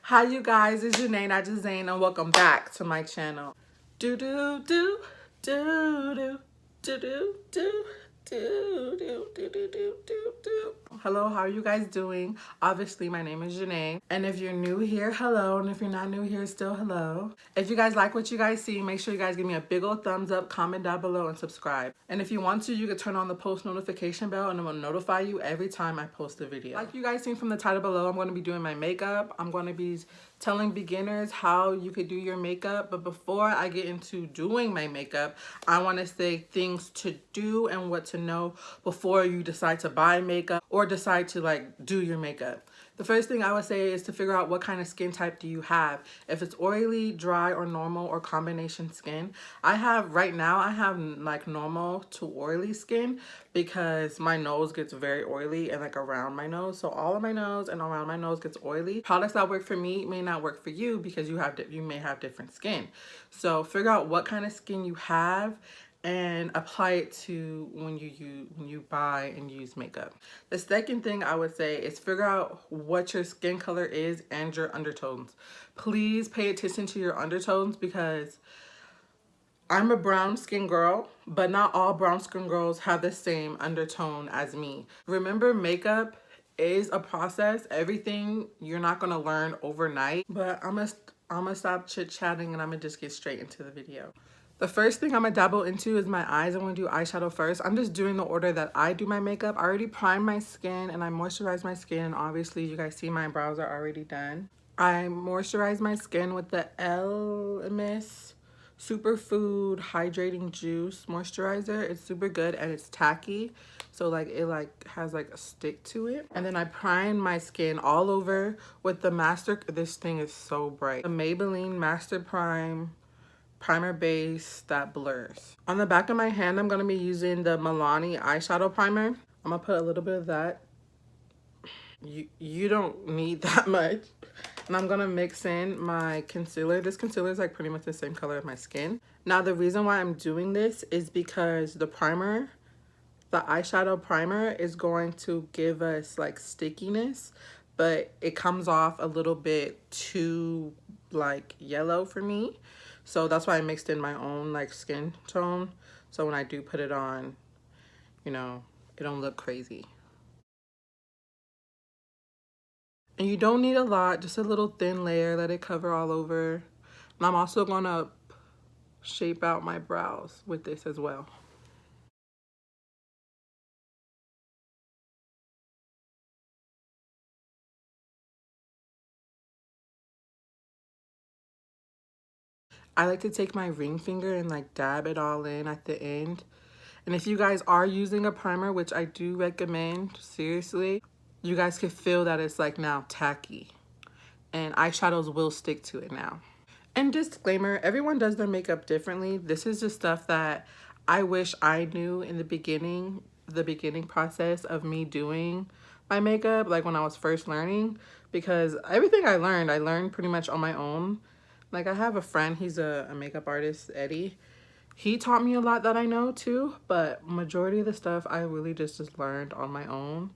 Hi you guys, it's Janae, not Jazane, and welcome back to my channel. Do do do do do do do do do do do do do do. Hello, how are you guys doing? Obviously, my name is Janae, and if you're new here, hello, and if you're not new here, still hello. If you guys like what you guys see, make sure you guys give me a big old thumbs up, comment down below, and subscribe. And if you want to, you can turn on the post notification bell, and it will notify you every time I post a video. Like you guys seen from the title below, I'm going to be doing my makeup. I'm going to be telling beginners how you could do your makeup. But before I get into doing my makeup, I want to say things to do and what to know before you decide to buy makeup or decide to like do your makeup. The first thing I would say is to figure out what kind of skin type do you have. If it's oily, dry, or normal, or combination skin. Right now I have like normal to oily skin because my nose gets very oily and like around my nose. So all of my nose and around my nose gets oily. Products that work for me may not work for you because you may have different skin. So figure out what kind of skin you have and apply it to when you buy and use makeup. The second thing I would say is figure out what your skin color is and your undertones. Please pay attention to your undertones because I'm a brown skin girl, but not all brown skin girls have the same undertone as me. Remember, makeup is a process. Everything you're not gonna learn overnight, but I'm gonna stop chit-chatting and I'm gonna just get straight into the video. The first thing I'm gonna dabble into is my eyes. I'm gonna do eyeshadow first. I'm just doing the order that I do my makeup. I already primed my skin and I moisturized my skin. Obviously, you guys see my brows are already done. I moisturize my skin with the LMS Superfood Hydrating Juice Moisturizer. It's super good and it's tacky. So like it like has like a stick to it. And then I prime my skin all over with the this thing is so bright. The Maybelline Master Prime primer base that blurs. On the back of my hand, I'm going to be using the Milani eyeshadow primer. I'm going to put a little bit of that. You don't need that much. And I'm going to mix in my concealer. This concealer is like pretty much the same color as my skin. Now, the reason why I'm doing this is because the eyeshadow primer is going to give us like stickiness, but it comes off a little bit too like yellow for me. So that's why I mixed in my own like skin tone. So when I do put it on, you know, it don't look crazy. And you don't need a lot, just a little thin layer, let it cover all over. And I'm also gonna shape out my brows with this as well. I like to take my ring finger and like dab it all in at the end. And if you guys are using a primer, which I do recommend, seriously, you guys can feel that it's like now tacky. And eyeshadows will stick to it now. And disclaimer, everyone does their makeup differently. This is just stuff that I wish I knew in the beginning process of me doing my makeup, like when I was first learning, because everything I learned pretty much on my own. Like I have a friend, he's a makeup artist, Eddie. He taught me a lot that I know too, but majority of the stuff I really just learned on my own.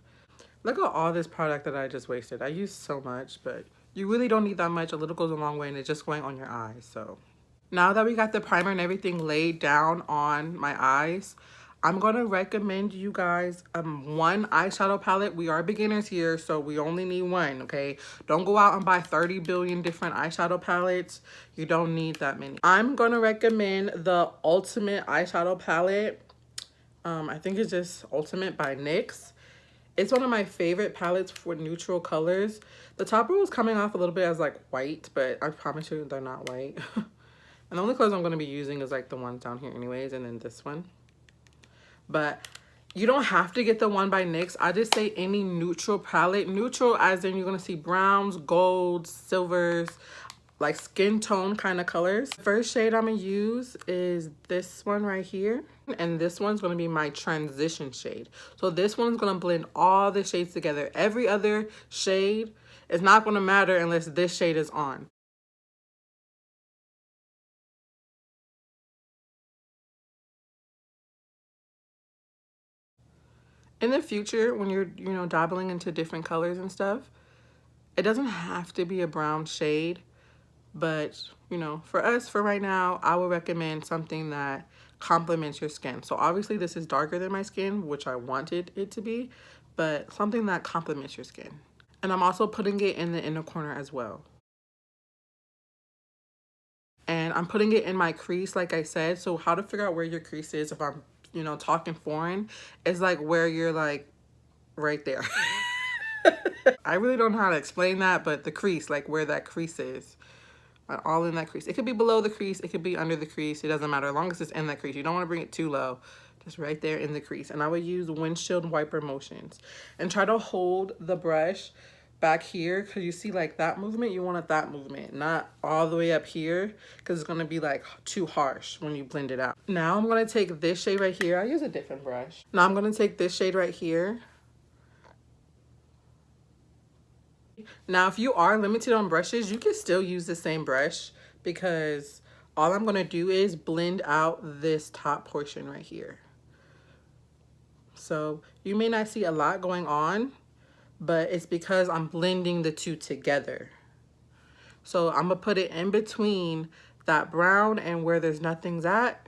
Look at all this product that I just wasted. I used so much, but you really don't need that much. A little goes a long way and it's just going on your eyes. So now that we got the primer and everything laid down on my eyes, I'm going to recommend you guys one eyeshadow palette. We are beginners here, so we only need one, okay? Don't go out and buy 30 billion different eyeshadow palettes. You don't need that many. I'm going to recommend the Ultimate eyeshadow palette. I think it's just Ultimate by NYX. It's one of my favorite palettes for neutral colors. The top row is coming off a little bit as like white, but I promise you they're not white. And the only colors I'm going to be using is like the ones down here anyways, and then this one. But you don't have to get the one by NYX. I just say any neutral palette. Neutral as in you're going to see browns, golds, silvers, like skin tone kind of colors. First shade I'm going to use is this one right here. And this one's going to be my transition shade. So this one's going to blend all the shades together. Every other shade is not going to matter unless this shade is on. In the future, when you're, dabbling into different colors and stuff, It doesn't have to be a brown shade, but you know, for us, for right now, I would recommend something that complements your skin. So obviously this is darker than my skin, which I wanted it to be, but something that complements your skin. And I'm also putting it in the inner corner as well. And I'm putting it in my crease, like I said. So how to figure out where your crease is if I'm, you know, talking foreign, is like where you're like right there. I really don't know how to explain that, but the crease, like where that crease is. All in that crease. It could be below the crease. It could be under the crease. It doesn't matter as long as it's in that crease. You don't want to bring it too low. Just right there in the crease. And I would use windshield wiper motions. And try to hold the brush back here, because you see like that movement, you want that movement, not all the way up here, because it's going to be like too harsh when you blend it out. Now I'm going to take this shade right here. I use a different brush. Now I'm going to take this shade right here. Now, if you are limited on brushes, you can still use the same brush, because all I'm going to do is blend out this top portion right here. So you may not see a lot going on, but it's because I'm blending the two together. So I'm going to put it in between that brown and where there's nothing's at.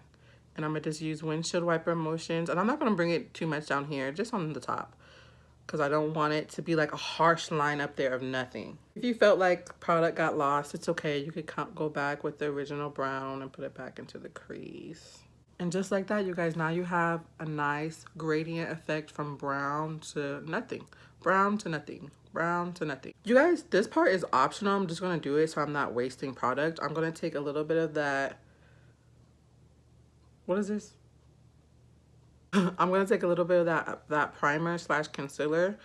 And I'm going to just use windshield wiper motions. And I'm not going to bring it too much down here, just on the top, because I don't want it to be like a harsh line up there of nothing. If you felt like product got lost, it's okay. You could go back with the original brown and put it back into the crease. And just like that, you guys, now you have a nice gradient effect from brown to nothing. Brown to nothing. Brown to nothing. You guys, this part is optional. I'm just going to do it so I'm not wasting product. I'm going to take a little bit of that. What is this? I'm going to take a little bit of that primer slash concealer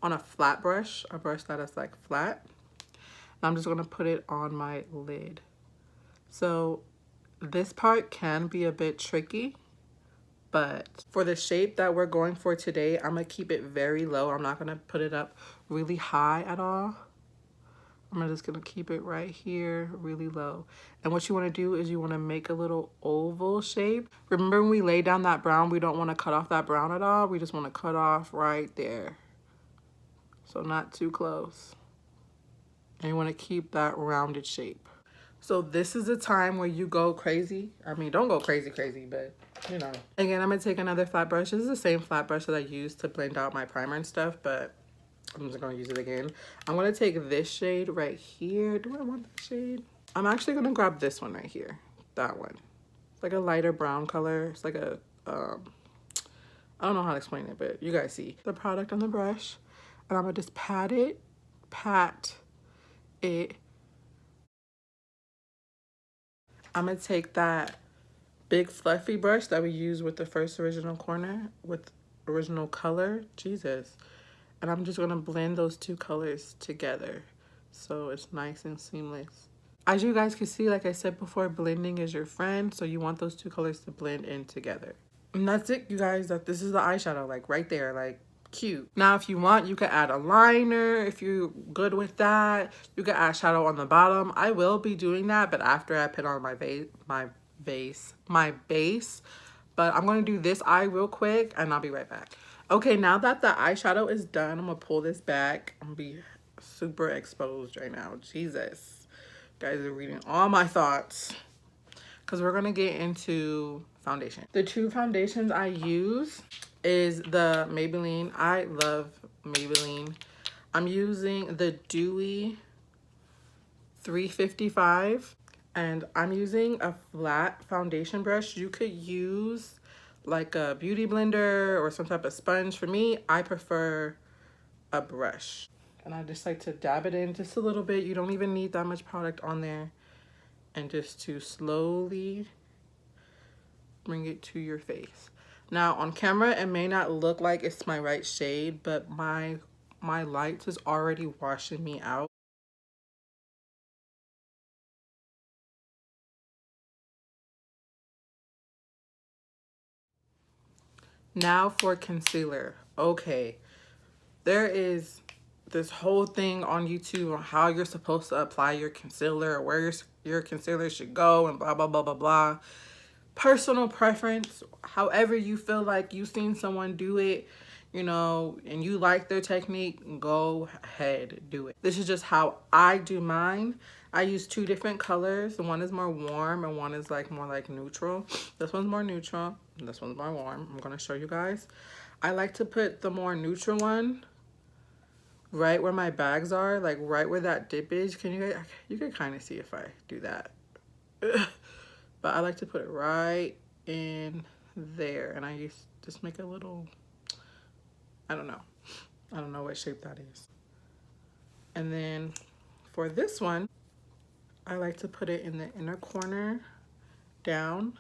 on a flat brush, a brush that is like flat. And I'm just going to put it on my lid. So this part can be a bit tricky, but for the shape that we're going for today, I'm going to keep it very low. I'm not going to put it up really high at all. I'm just going to keep it right here, really low. And what you want to do is you want to make a little oval shape. Remember when we lay down that brown, we don't want to cut off that brown at all. We just want to cut off right there. So not too close. And you want to keep that rounded shape. So this is the time where you go crazy. I mean, don't go crazy, but you know. Again, I'm going to take another flat brush. This is the same flat brush that I used to blend out my primer and stuff, but I'm just going to use it again. I'm going to take this shade right here. Do I want that shade? I'm actually going to grab this one right here. That one. It's like a lighter brown color. It's like a, I don't know how to explain it, but you guys see the product on the brush. And I'm going to just pat it. I'm going to take that big fluffy brush that we used with the first original corner with original color. Jesus. And I'm just going to blend those two colors together so it's nice and seamless. As you guys can see, like I said before, blending is your friend. So you want those two colors to blend in together. And that's it, you guys. This is the eyeshadow, like right there, like cute. Now, if you want, you could add a liner. If you're good with that, you could add shadow on the bottom. I will be doing that, but after I put on my base. But I'm going to do this eye real quick and I'll be right back. Okay, now that the eyeshadow is done, I'm going to pull this back. I'm going to be super exposed right now. Jesus. You guys are reading all my thoughts. Because we're going to get into foundation. The two foundations I use is the Maybelline. I love Maybelline. I'm using the Dewy 355. And I'm using a flat foundation brush. You could use like a beauty blender or some type of sponge. For me, I prefer a brush. And I just like to dab it in just a little bit. You don't even need that much product on there. And just to slowly bring it to your face. Now on camera, it may not look like it's my right shade, but my light is already washing me out. Now for concealer. Okay, there is this whole thing on YouTube on how you're supposed to apply your concealer, or where your concealer should go, and blah, blah, blah, blah, blah. Personal preference, however you feel like you've seen someone do it, you know, and you like their technique, go ahead, do it. This is just how I do mine. I use two different colors. One is more warm and one is like more like neutral. This one's more neutral, this one's more warm. I'm gonna show you guys. I like to put the more neutral one right where my bags are, like right where that dip is. You can kind of see if I do that. But I like to put it right in there, and I just make a little, I don't know what shape that is. And then for this one, I like to put it in the inner corner, down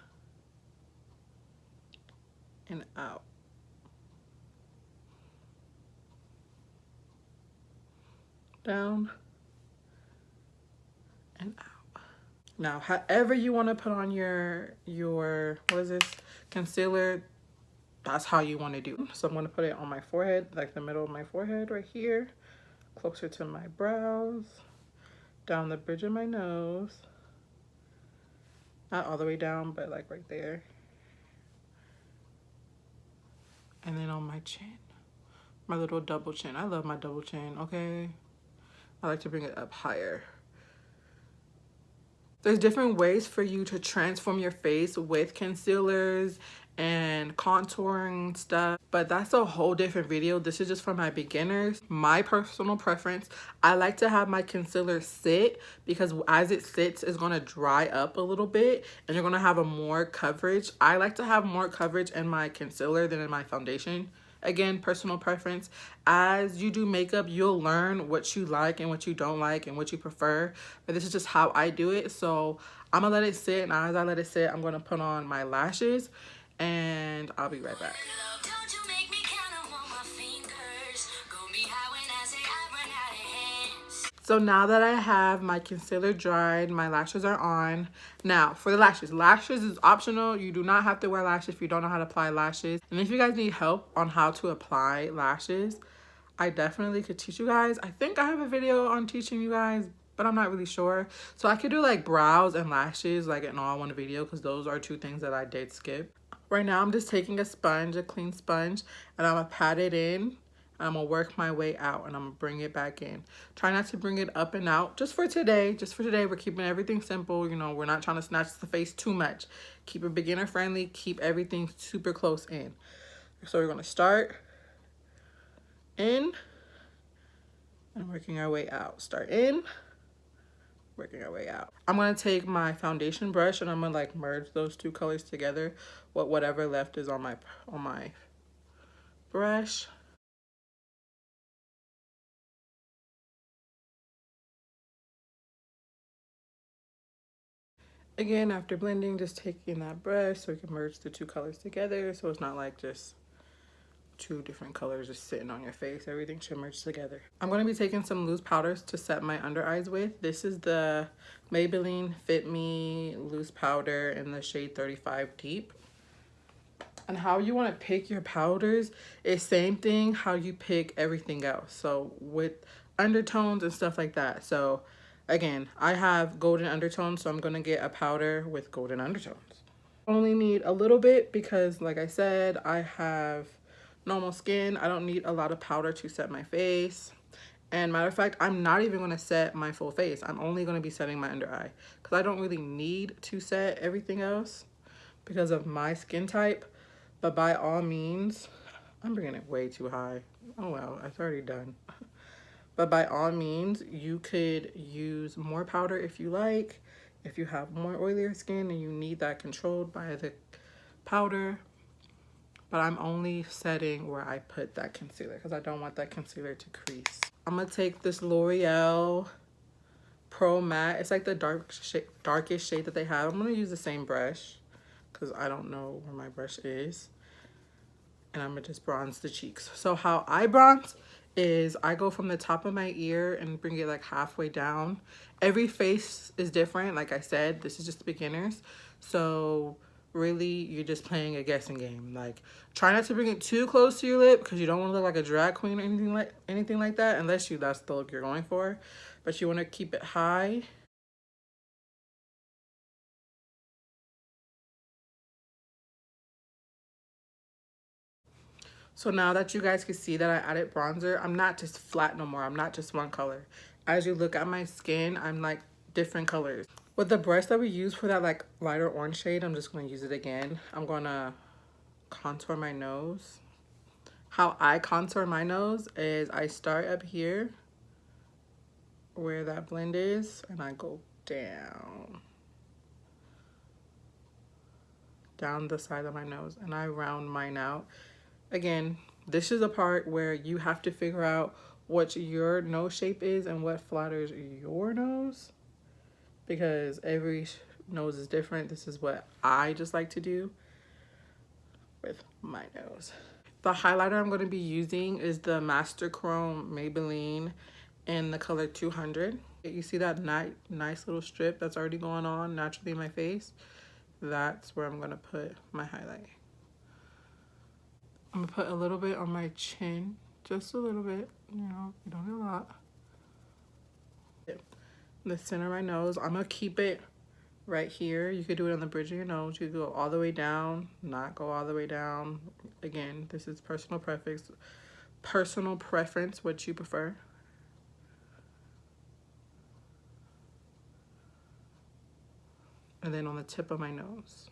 and out. Down and out. Now, however you want to put on your what is this, concealer, that's how you want to do. So I'm going to put it on my forehead, like the middle of my forehead right here, closer to my brows, down the bridge of my nose, not all the way down, but like right there, and then on my chin, my little double chin. I love my double chin, okay? I like to bring it up higher. There's different ways for you to transform your face with concealers and contouring stuff, but that's a whole different video. This is just for my beginners. My personal preference, I like to have my concealer sit, because as it sits, it's going to dry up a little bit and you're going to have a more coverage. I like to have more coverage in my concealer than in my foundation. Again, personal preference. As you do makeup, you'll learn what you like and what you don't like and what you prefer. But this is just how I do it. So I'm gonna let it sit, and as I let it sit, I'm gonna put on my lashes, and I'll be right back. So now that I have my concealer dried, my lashes are on. Now for the lashes, lashes is optional. You do not have to wear lashes if you don't know how to apply lashes. And if you guys need help on how to apply lashes, I definitely could teach you guys. I think I have a video on teaching you guys, but I'm not really sure. So I could do like brows and lashes like in all one video, because those are two things that I did skip. Right now I'm just taking a sponge, a clean sponge, and I'm gonna pat it in. I'm gonna work my way out, and I'm gonna bring it back in. Try not to bring it up and out just for today. Just for today, we're keeping everything simple. You know, we're not trying to snatch the face too much. Keep it beginner friendly. Keep everything super close in. So we're gonna start in and working our way out. Start in, working our way out. I'm gonna take my foundation brush and I'm gonna like merge those two colors together. Whatever left is on my brush. Again, after blending, just taking that brush so we can merge the two colors together, so it's not like just two different colors just sitting on your face. Everything should merge together. I'm going to be taking some loose powders to set my under eyes with. This is the Maybelline Fit Me loose powder in the shade 35 Deep. And how you want to pick your powders is same thing how you pick everything else. So with undertones and stuff like that. So again, I have golden undertones, so I'm going to get a powder with golden undertones. Only need a little bit because like I said, I have normal skin. I don't need a lot of powder to set my face. And matter of fact, I'm not even going to set my full face. I'm only going to be setting my under eye because I don't really need to set everything else because of my skin type. But by all means, I'm bringing it way too high. Oh well, it's already done. But by all means, you could use more powder if you like. If you have more oilier skin and you need that controlled by the powder. But I'm only setting where I put that concealer because I don't want that concealer to crease. I'm going to take this L'Oreal Pro Matte. It's like the darkest shade that they have. I'm going to use the same brush because I don't know where my brush is. And I'm going to just bronze the cheeks. So how I bronze is I go from the top of my ear and bring it like halfway down. Every face is different. Like I said, this is just beginners. So really, you're just playing a guessing game. Like, try not to bring it too close to your lip because you don't want to look like a drag queen or anything like that, unless that's the look you're going for. But you want to keep it high. So now that you guys can see that I added bronzer, I'm not just flat no more. I'm not just one color. As you look at my skin, I'm like different colors. With the brush that we use for that like lighter orange shade, I'm just going to use it again. I'm going to contour my nose. How I contour my nose is I start up here where that blend is and I go down the side of my nose and I round mine out. Again, this is a part where you have to figure out what your nose shape is and what flatters your nose, because every nose is different. This is what I just like to do with my nose. The highlighter I'm going to be using is the Master Chrome Maybelline in the color 200. You see that nice little strip that's already going on naturally in my face? That's where I'm going to put my highlight. I'm going to put a little bit on my chin. Just a little bit. You know, you don't need a lot. The center of my nose, I'm going to keep it right here. You could do it on the bridge of your nose. You could go all the way down, not go all the way down. Again, this is personal preference, what you prefer. And then on the tip of my nose.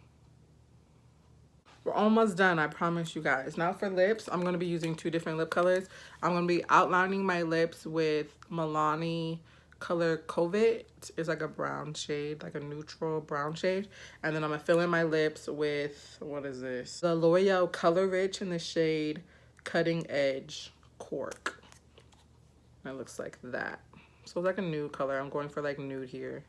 We're almost done, I promise you guys. Now for lips, I'm going to be using two different lip colors. I'm going to be outlining my lips with Milani color Covid. It's like a brown shade, like a neutral brown shade. And then I'm going to fill in my lips with, what is this? The L'Oreal Color Rich in the shade Cutting Edge Cork. It looks like that. So it's like a nude color. I'm going for like nude here.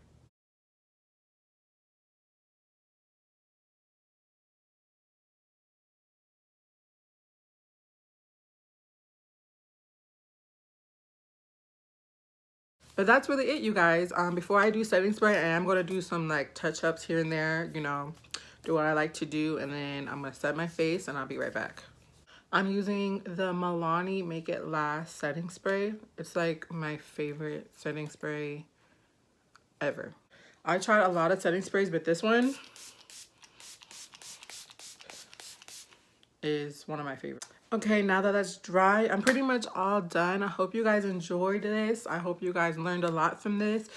But that's really it, you guys. Before I do setting spray, I am going to do some like touch-ups here and there, you know, do what I like to do. And then I'm going to set my face and I'll be right back. I'm using the Milani Make It Last setting spray. It's like my favorite setting spray ever. I tried a lot of setting sprays, but this one is one of my favorites. Okay, now that that's dry, I'm pretty much all done. I hope you guys enjoyed this. I hope you guys learned a lot from this.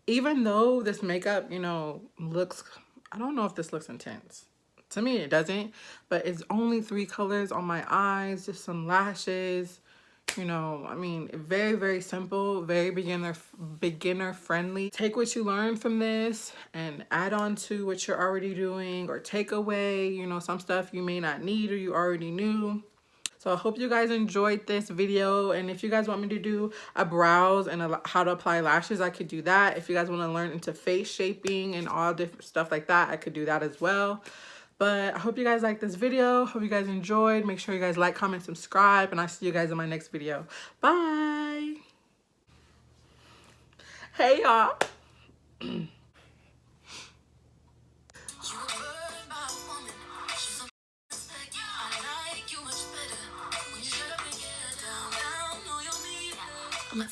Even though this makeup, you know, looks, I don't know if this looks intense. To me, it doesn't, but it's only 3 colors on my eyes, just some lashes, you know, I mean, very, very simple, very beginner friendly. Take what you learned from this and add on to what you're already doing, or take away, you know, some stuff you may not need or you already knew. So I hope you guys enjoyed this video, and if you guys want me to do a brows and how to apply lashes, I could do that. If you guys want to learn into face shaping and all different stuff like that, I could do that as well. But I hope you guys liked this video. Hope you guys enjoyed. Make sure you guys like, comment, subscribe, and I'll see you guys in my next video. Bye. Hey, y'all. I'm